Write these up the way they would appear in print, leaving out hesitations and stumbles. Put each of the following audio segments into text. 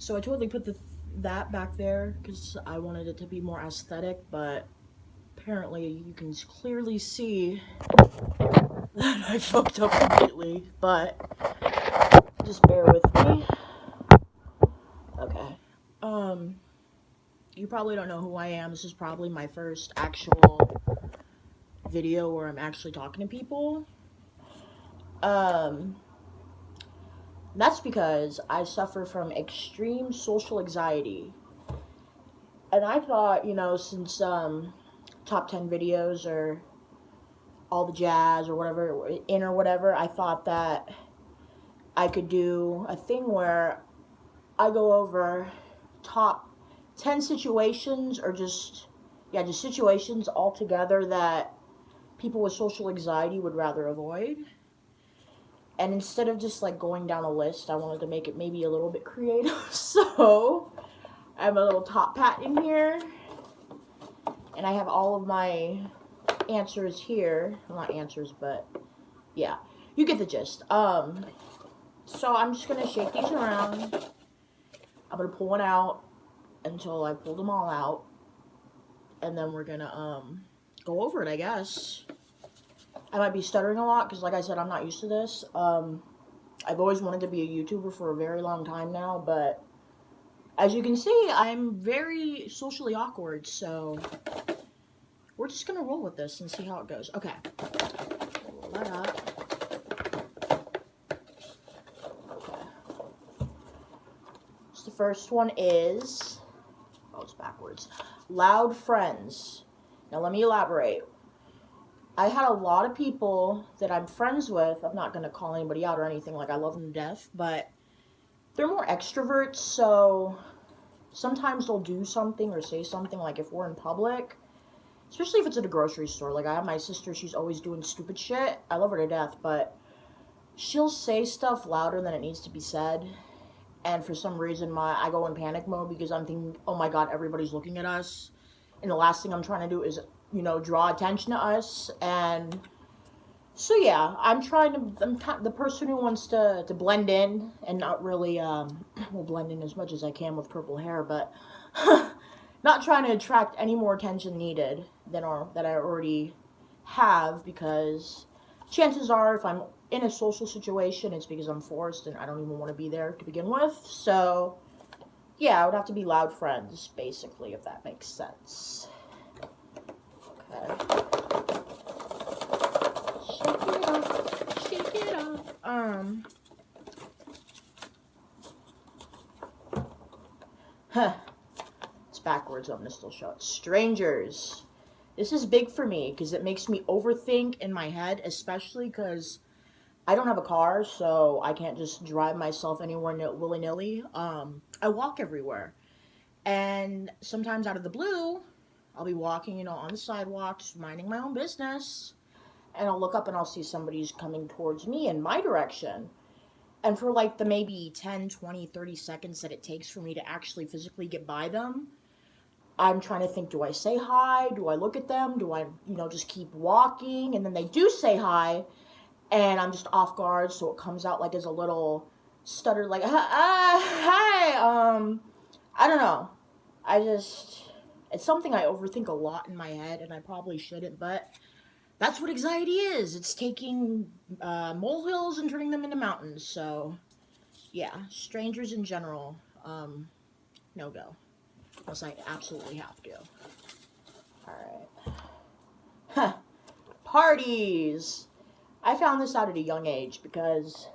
So I totally put that back there because I wanted it to be more aesthetic, but apparently you can clearly see that I fucked up completely, but just bear with me. Okay. Um, you probably don't know who I am. This is probably my first actual video where I'm actually talking to people. Um, that's because I suffer from extreme social anxiety. And I thought, since top 10 videos or all the jazz or whatever, in or whatever, I thought that I could do a thing where I go over top 10 situations or just situations altogether that people with social anxiety would rather avoid. And instead of just like going down a list, I wanted to make it maybe a little bit creative. So I have a little top pat in here, and I have all of my answers here. Well, not answers, but yeah, you get the gist. So I'm just gonna shake these around. I'm gonna pull one out until I pull them all out, and then we're gonna go over it, I guess. I might be stuttering a lot because, like I said, I'm not used to this. I've always wanted to be a YouTuber for a very long time now, but as you can see, I'm very socially awkward, so we're just gonna roll with this and see how it goes. Okay. Roll that up. Okay. So the first one is, oh, it's backwards. Loud friends. Now let me elaborate. I had a lot of people that I'm friends with. I'm not gonna call anybody out or anything, like I love them to death, but they're more extroverts, so sometimes they'll do something or say something, like if we're in public, especially if it's at a grocery store. Like I have my sister, she's always doing stupid shit. I love her to death, but she'll say stuff louder than it needs to be said. And for some reason, I go in panic mode because I'm thinking, oh my god, everybody's looking at us. And the last thing I'm trying to do is, draw attention to us. And so yeah, I'm the person who wants to blend in and not really, well, blend in as much as I can with purple hair, but not trying to attract any more attention needed that I already have, because chances are if I'm in a social situation, it's because I'm forced and I don't even want to be there to begin with. So yeah, I would have to be loud friends, basically, if that makes sense. Okay. Shake it off, shake it off. It's backwards. I'm gonna still show it. Strangers. This is big for me because it makes me overthink in my head, especially because I don't have a car, so I can't just drive myself anywhere willy-nilly. I walk everywhere. And sometimes out of the blue, I'll be walking, on the sidewalk, just minding my own business. And I'll look up and I'll see somebody's coming towards me in my direction. And for like the maybe 10, 20, 30 seconds that it takes for me to actually physically get by them, I'm trying to think, do I say hi? Do I look at them? Do I, just keep walking? And then they do say hi, and I'm just off guard, so it comes out like as a little stutter, like, hi, I don't know. It's something I overthink a lot in my head, and I probably shouldn't, but that's what anxiety is. It's taking molehills and turning them into mountains, so yeah, strangers in general, no go. Unless I absolutely have to. Alright. Huh. Parties! I found this out at a young age because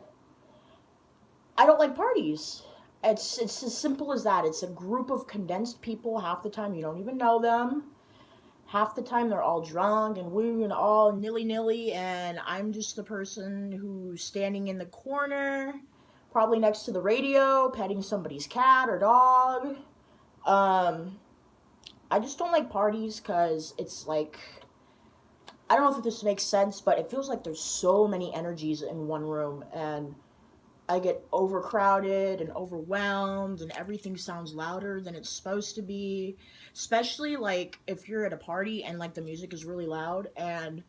I don't like parties. It's as simple as that. It's a group of condensed people. Half the time you don't even know them. Half the time they're all drunk and woo and all nilly-nilly, and I'm just the person who's standing in the corner, probably next to the radio, petting somebody's cat or dog. I just don't like parties because it's like, I don't know if this makes sense, but it feels like there's so many energies in one room, and I get overcrowded and overwhelmed, and everything sounds louder than it's supposed to be. Especially like if you're at a party and like the music is really loud and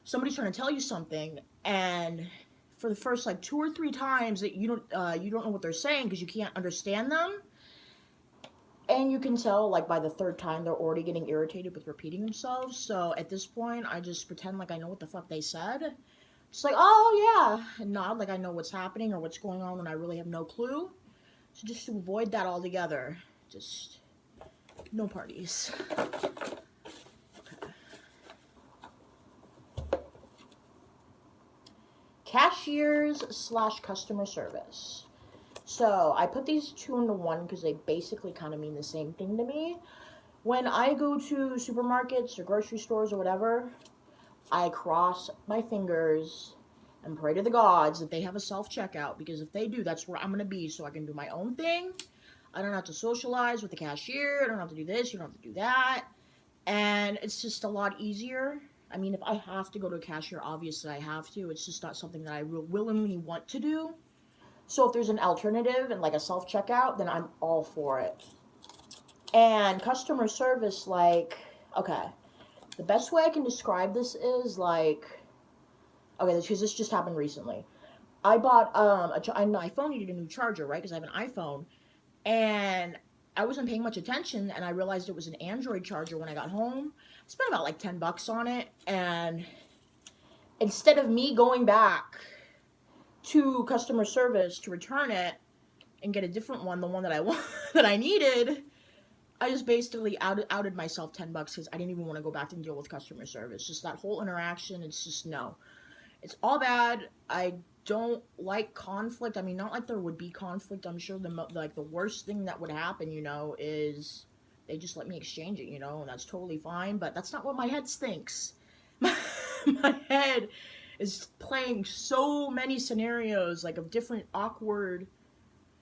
somebody's trying to tell you something, and for the first like 2 or 3 times that you don't know what they're saying because you can't understand them, And you can tell, like, by the third time, they're already getting irritated with repeating themselves. So at this point, I just pretend like I know what the fuck they said. Just like, oh, yeah, and nod like I know what's happening or what's going on when I really have no clue. So just to avoid that altogether, just no parties. Okay. Cashiers / customer service. So I put these two into one because they basically kind of mean the same thing to me. When I go to supermarkets or grocery stores or whatever, I cross my fingers and pray to the gods that they have a self-checkout, because if they do, that's where I'm going to be, so I can do my own thing. I don't have to socialize with the cashier. I don't have to do this. You don't have to do that. And it's just a lot easier. I mean, if I have to go to a cashier, obviously I have to. It's just not something that I willingly want to do. So if there's an alternative and like a self-checkout, then I'm all for it. And customer service, like, okay, the best way I can describe this is like, okay, because this just happened recently. I bought my phone needed a new charger, right? Because I have an iPhone, and I wasn't paying much attention, and I realized it was an Android charger when I got home. I spent about like $10 on it, and instead of me going back to customer service to return it and get a different one, the one that I want, that I needed, I just basically outed myself $10 because I didn't even want to go back and deal with customer service. Just that whole interaction, it's just no. It's all bad. I don't like conflict. I mean, not like there would be conflict. I'm sure the worst thing that would happen, is they just let me exchange it, and that's totally fine. But that's not what my head thinks. My head is playing so many scenarios, like, of different awkward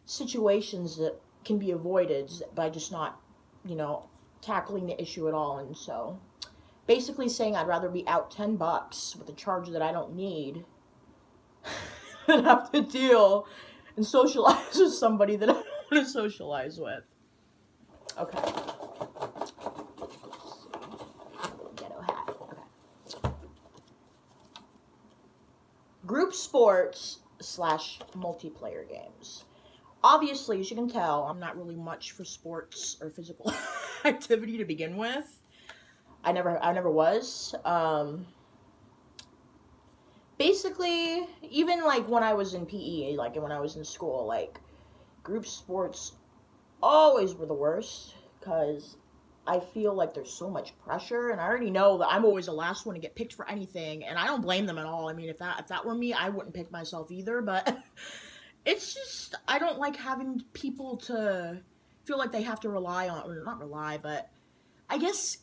situations that can be avoided by just not, tackling the issue at all. And so basically saying I'd rather be out $10 with a charger that I don't need than have to deal and socialize with somebody that I don't want to socialize with. Okay. Let's see. Ghetto hat. Okay. Group sports / multiplayer games. Obviously, as you can tell, I'm not really much for sports or physical activity to begin with. I never was. Basically, even like when I was in PE, like when I was in school, like group sports always were the worst because I feel like there's so much pressure, and I already know that I'm always the last one to get picked for anything, and I don't blame them at all. I mean, if that were me, I wouldn't pick myself either, but it's just, I don't like having people to feel like they have to rely on, or not rely, but I guess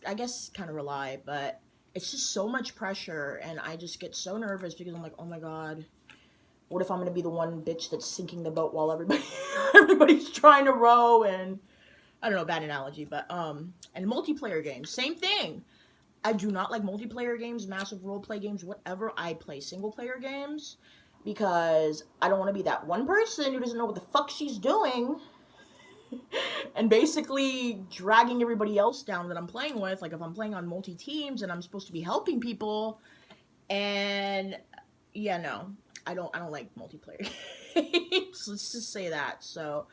kind of rely, but it's just so much pressure, and I just get so nervous because I'm like, oh my god, what if I'm gonna be the one bitch that's sinking the boat while everybody's trying to row? And I don't know, bad analogy, but and multiplayer games, same thing. I do not like multiplayer games, massive roleplay games, whatever. I play single player games because I don't want to be that one person who doesn't know what the fuck she's doing and basically dragging everybody else down that I'm playing with. Like, if I'm playing on multi-teams and I'm supposed to be helping people, and yeah, no, I don't like multiplayer games. Let's just say that. So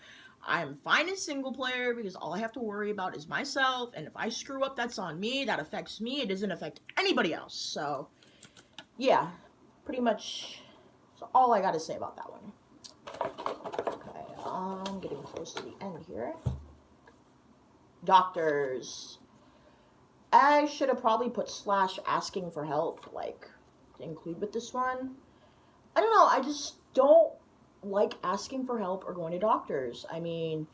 I'm fine in single player because all I have to worry about is myself, and if I screw up, that's on me. That affects me. It doesn't affect anybody else. So yeah, pretty much that's all I got to say about that one. Okay, I'm getting close to the end here. Doctors. I should have probably put / asking for help, like, to include with this one. I don't know, I just don't like asking for help or going to doctors. I mean,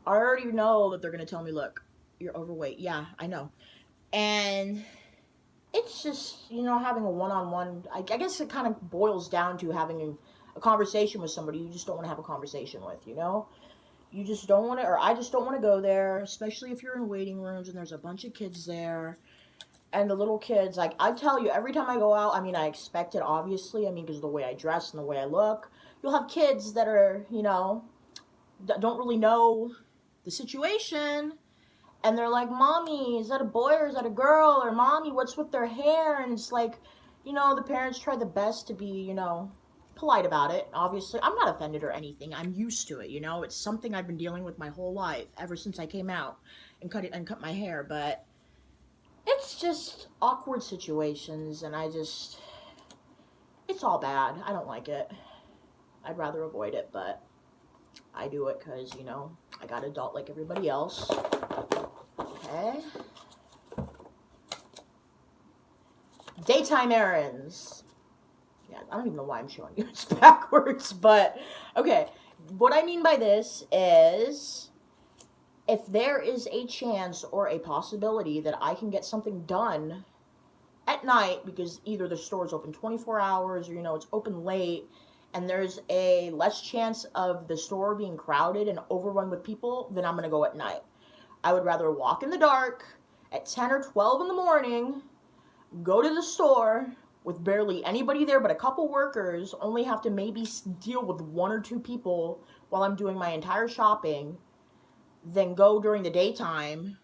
I already know that they're going to tell me, look, you're overweight. Yeah, I know. And it's just, having a one-on-one, I guess it kind of boils down to having a conversation with somebody you just don't want to have a conversation with, You just don't want to, or I just don't want to go there, especially if you're in waiting rooms and there's a bunch of kids there. And the little kids, like, I tell you, every time I go out, I mean, I expect it, obviously, because of the way I dress and the way I look. You'll have kids that are, don't really know the situation, and they're like, Mommy, is that a boy or is that a girl? Or, Mommy, what's with their hair? And it's like, the parents try the best to be, polite about it. Obviously, I'm not offended or anything. I'm used to it, It's something I've been dealing with my whole life, ever since I came out and cut my hair, but it's just awkward situations, and it's all bad. I don't like it. I'd rather avoid it, but I do it because, I got adult like everybody else. Okay. Daytime errands. Yeah, I don't even know why I'm showing you it's backwards, but okay. What I mean by this is, if there is a chance or a possibility that I can get something done at night, because either the store is open 24 hours or, it's open late, and there's a less chance of the store being crowded and overrun with people, then I'm going to go at night. I would rather walk in the dark at 10 or 12 in the morning, go to the store with barely anybody there but a couple workers, only have to maybe deal with one or two people while I'm doing my entire shopping, than go during the daytime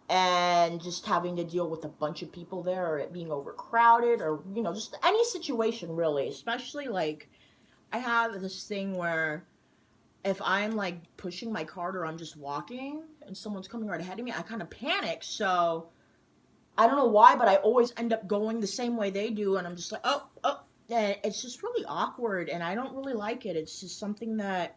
and just having to deal with a bunch of people there, or it being overcrowded, or, just any situation, really. Especially, like, I have this thing where if I'm, like, pushing my cart or I'm just walking and someone's coming right ahead of me, I kind of panic. So I don't know why, but I always end up going the same way they do, and I'm just like, oh, and it's just really awkward, and I don't really like it. It's just something that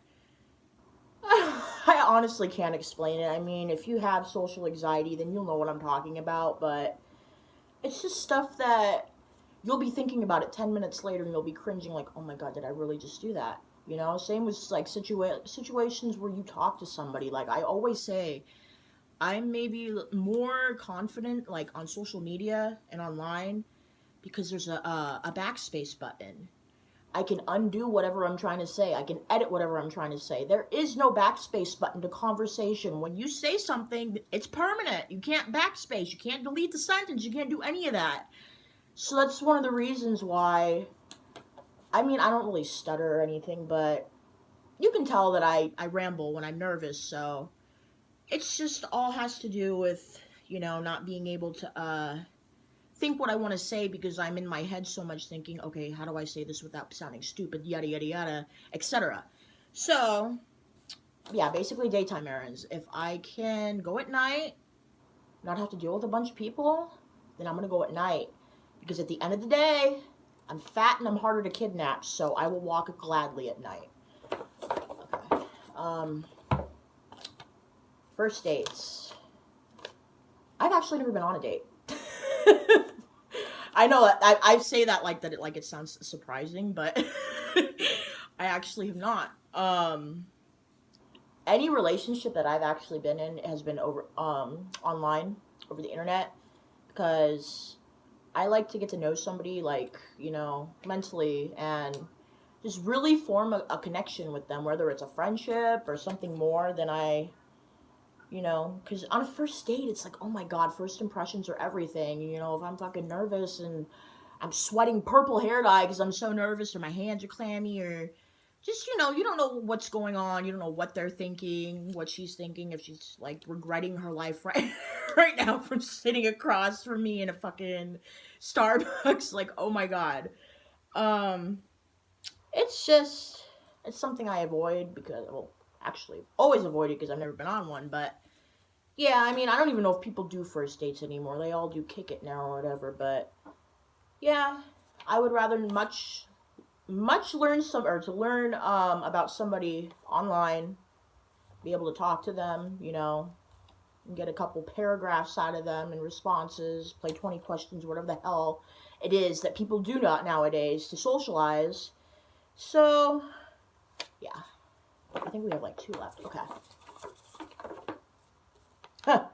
I honestly can't explain it. I mean, if you have social anxiety, then you'll know what I'm talking about, but it's just stuff that you'll be thinking about it 10 minutes later, and you'll be cringing like, oh my god, did I really just do that? Same with, like, situations where you talk to somebody. Like, I always say, I'm maybe more confident, like, on social media and online, because there's a backspace button. I can undo whatever I'm trying to say. I can edit whatever I'm trying to say. There is no backspace button to conversation. When you say something, it's permanent. You can't backspace. You can't delete the sentence. You can't do any of that. So that's one of the reasons why, I mean, I don't really stutter or anything, but you can tell that I ramble when I'm nervous. So it's just all has to do with, not being able to think what I want to say, because I'm in my head so much thinking, okay, how do I say this without sounding stupid, yada, yada, yada, etc. So, yeah, basically daytime errands. If I can go at night, not have to deal with a bunch of people, then I'm going to go at night. Because at the end of the day, I'm fat and I'm harder to kidnap, so I will walk gladly at night. Okay. First dates. I've actually never been on a date. I know that I say that like that, it sounds surprising, but I actually have not. Any relationship that I've actually been in has been over online, over the internet, because I like to get to know somebody, like, mentally, and just really form a connection with them, whether it's a friendship or something more than because on a first date, it's like, oh my god, first impressions are everything. If I'm fucking nervous and I'm sweating purple hair dye because I'm so nervous, or my hands are clammy, or just, you don't know what's going on. You don't know what they're thinking, what she's thinking, if she's, like, regretting her life right now from sitting across from me in a fucking Starbucks. Like, oh my god. It's something I avoid because, well, actually, always avoid it because I've never been on one, but yeah, I mean, I don't even know if people do first dates anymore. They all do Kick It now or whatever, but yeah, I would rather much learn about somebody online, be able to talk to them, and get a couple paragraphs out of them and responses, play 20 questions, whatever the hell it is that people do not nowadays to socialize. So, yeah. I think we have, like, 2 left. Okay. Huh.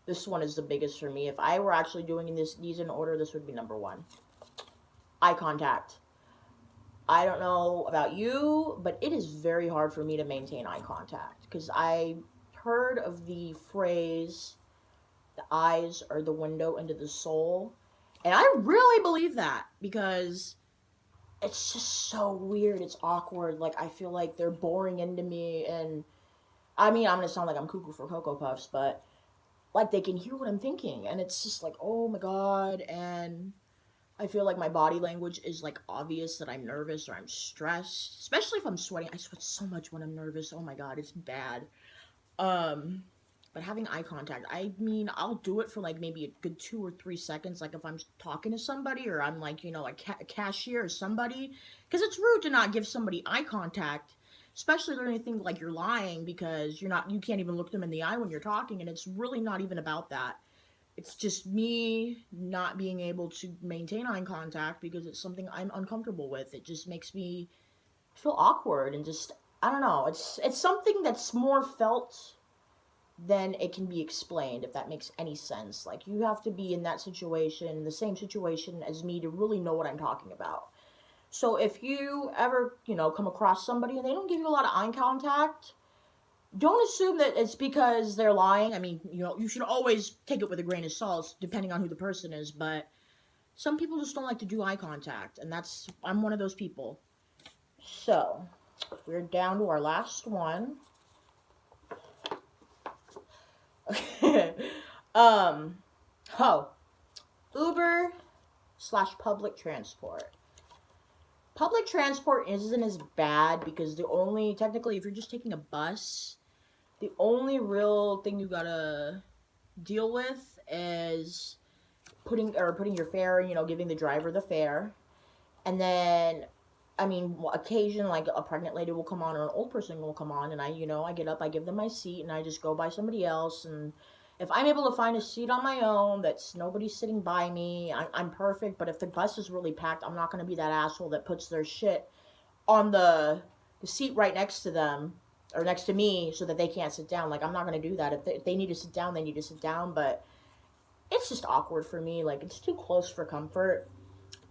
This one is the biggest for me. If I were actually doing these in order, this would be number 1. Eye contact. I don't know about you, but it is very hard for me to maintain eye contact, because I heard of the phrase, the eyes are the window into the soul, and I really believe that, because it's just so weird. It's awkward. Like, I feel like they're boring into me, and I mean, I'm gonna sound like I'm cuckoo for Cocoa Puffs, but, like, they can hear what I'm thinking, and it's just like, oh my god. And I feel like my body language is like obvious that I'm nervous or I'm stressed, especially if I'm sweating. I sweat so much when I'm nervous. Oh my god, it's bad. Um, but having eye contact, I mean, I'll do it for like maybe a good 2 or 3 seconds. Like if I'm talking to somebody or I'm like, a cashier or somebody, because it's rude to not give somebody eye contact, especially when they think like you're lying because you can't even look them in the eye when you're talking, and it's really not even about that. It's just me not being able to maintain eye contact because it's something I'm uncomfortable with. It just makes me feel awkward and just I don't know. It's something that's more felt than it can be explained, if that makes any sense. Like you have to be in that situation, the same situation as me, to really know what I'm talking about. So if you ever, come across somebody and they don't give you a lot of eye contact, don't assume that it's because they're lying. I mean, you should always take it with a grain of salt, depending on who the person is, but some people just don't like to do eye contact, and I'm one of those people. So, we're down to our last one. um, Uber/public transport. Public transport isn't as bad because technically, if you're just taking a bus, the only real thing you gotta deal with is putting your fare, giving the driver the fare. And then, I mean, occasion, like a pregnant lady will come on or an old person will come on, and I get up, I give them my seat, and I just go by somebody else. And if I'm able to find a seat on my own that's nobody's sitting by me, I'm perfect. But if the bus is really packed, I'm not going to be that asshole that puts their shit on the seat right next to them or next to me so that they can't sit down. Like, I'm not going to do that. If they need to sit down, they need to sit down. But it's just awkward for me. Like, it's too close for comfort.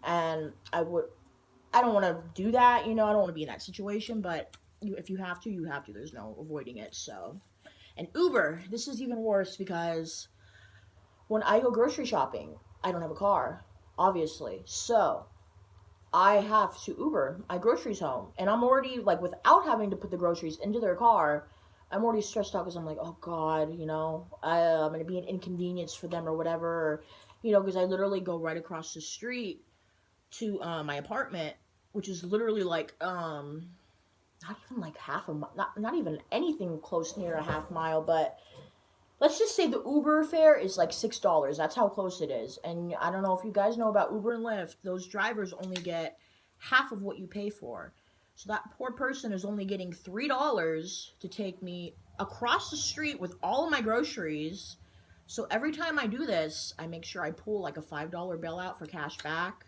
And I don't want to do that, I don't want to be in that situation, but if you have to, you have to. There's no avoiding it, so. And Uber, this is even worse because when I go grocery shopping, I don't have a car, obviously. So, I have to Uber my groceries home. And I'm already, like, without having to put the groceries into their car, I'm already stressed out because I'm like, oh, God, I'm going to be an inconvenience for them or whatever. Because I literally go right across the street to my apartment, which is literally like not even like half a mile, not even anything close near a half mile, but let's just say the Uber fare is like $6. That's how close it is. And I don't know if you guys know about Uber and Lyft, those drivers only get half of what you pay for. So that poor person is only getting $3 to take me across the street with all of my groceries. So every time I do this, I make sure I pull like a $5 bill out for cash back.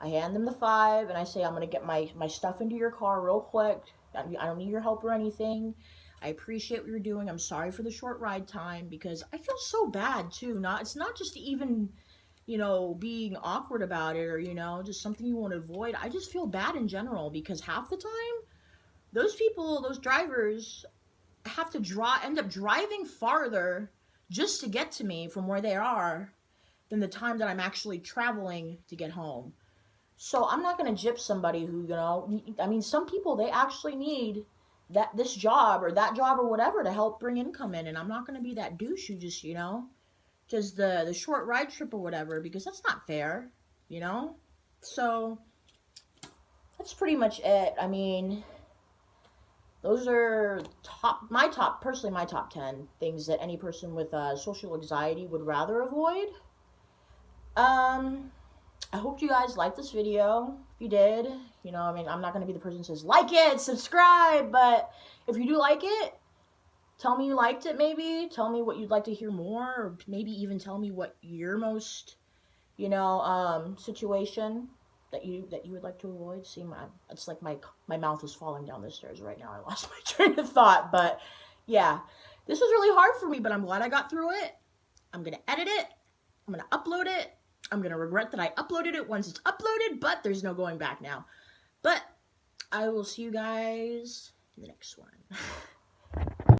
I hand them the 5 and I say, I'm going to get my stuff into your car real quick. I don't need your help or anything. I appreciate what you're doing. I'm sorry for the short ride time because I feel so bad too. It's not just even, being awkward about it or, just something you want to avoid. I just feel bad in general because half the time, those drivers have to end up driving farther just to get to me from where they are than the time that I'm actually traveling to get home. So I'm not going to gyp somebody who, I mean, some people, they actually need this job or that job or whatever to help bring income in. And I'm not going to be that douche who just, just the short ride trip or whatever, because that's not fair, So that's pretty much it. I mean, those are personally my top 10 things that any person with social anxiety would rather avoid. I hope you guys liked this video. If you did, I mean, I'm not going to be the person who says, like it, subscribe, but if you do like it, tell me you liked it maybe. Tell me what you'd like to hear more, or maybe even tell me what your most, situation that you would like to avoid. See, it's like my mouth is falling down the stairs right now. I lost my train of thought, but yeah, this was really hard for me, but I'm glad I got through it. I'm going to edit it. I'm going to upload it. I'm going to regret that I uploaded it once it's uploaded, but there's no going back now. But I will see you guys in the next one.